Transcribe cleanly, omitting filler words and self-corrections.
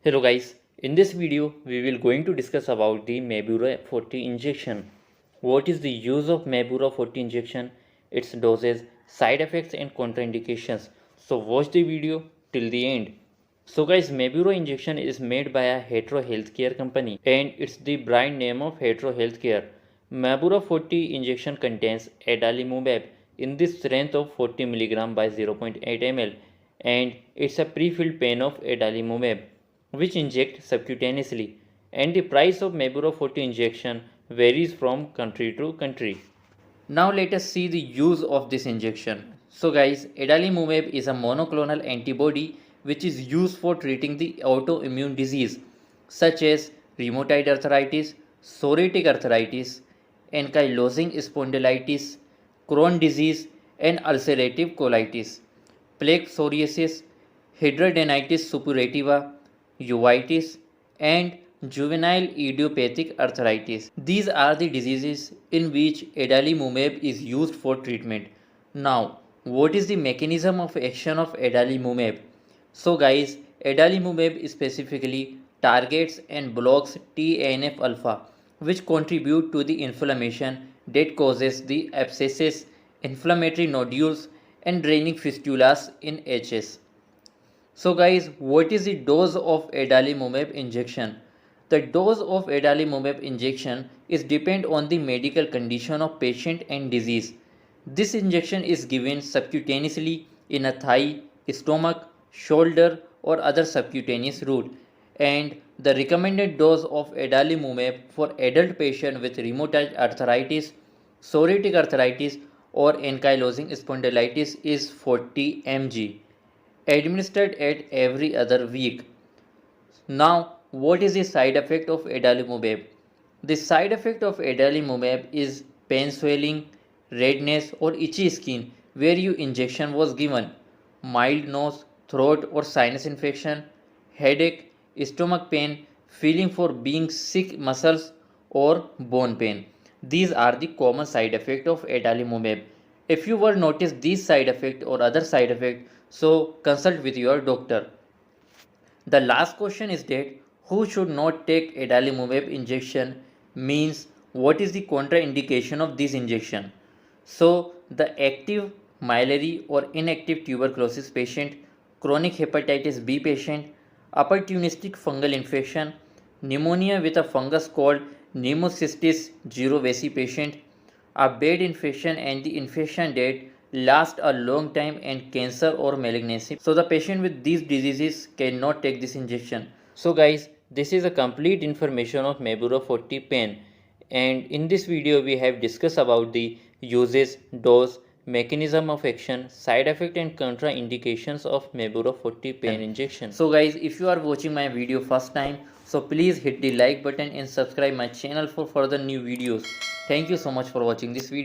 Hello guys, in this video we will going to discuss about the Mabura 40 injection. What is the use of Mabura 40 injection, its doses, side effects and contraindications. So watch the video till the end. So guys, Mabura injection is made by a Hetero Healthcare company and it's the brand name of Hetero Healthcare. Mabura 40 injection contains adalimumab in the strength of 40 mg by 0.8 ml and it's a pre-filled pen of adalimumab which inject subcutaneously, and the price of Mabura 40 injection varies from country to country. Now let us see the use of this injection. So guys, adalimumab is a monoclonal antibody which is used for treating the autoimmune disease such as rheumatoid arthritis, psoriatic arthritis, ankylosing spondylitis, Crohn disease and ulcerative colitis, plaque psoriasis, hidradenitis suppurativa, uveitis, and juvenile idiopathic arthritis. These are the diseases in which adalimumab is used for treatment. Now, what is the mechanism of action of adalimumab? So guys, adalimumab specifically targets and blocks TNF-alpha, which contribute to the inflammation that causes the abscesses, inflammatory nodules, and draining fistulas in HS. So guys, what is the dose of adalimumab injection? The dose of adalimumab injection is depend on the medical condition of patient and disease. This injection is given subcutaneously in a thigh, stomach, shoulder or other subcutaneous route, and the recommended dose of adalimumab for adult patient with rheumatoid arthritis, psoriatic arthritis or ankylosing spondylitis is 40 mg, administered at every other week. Now, what is the side effect of adalimumab? The side effect of adalimumab is pain, swelling, redness or itchy skin where your injection was given, mild nose, throat or sinus infection, headache, stomach pain, feeling for being sick muscles or bone pain. These are the common side effects of adalimumab. If you were notice these side effect or other side effect, so consult with your doctor. The last question is that who should not take adalimumab injection, means what is the contraindication of this injection. So the active miliary or inactive tuberculosis patient, chronic hepatitis B patient, opportunistic fungal infection, pneumonia with a fungus called pneumocystis jirovecii patient, a bad infection and the infection that last a long time and cancer or malignancy. So the patient with these diseases cannot take this injection. So guys, this is a complete information of Mabura 40 pen, and in this video we have discussed about the uses, dose, mechanism of action, side effect and contraindications of Mabura 40 pen injection. So guys, if you are watching my video first time, so please hit the like button and subscribe my channel for further new videos. Thank you so much for watching this video.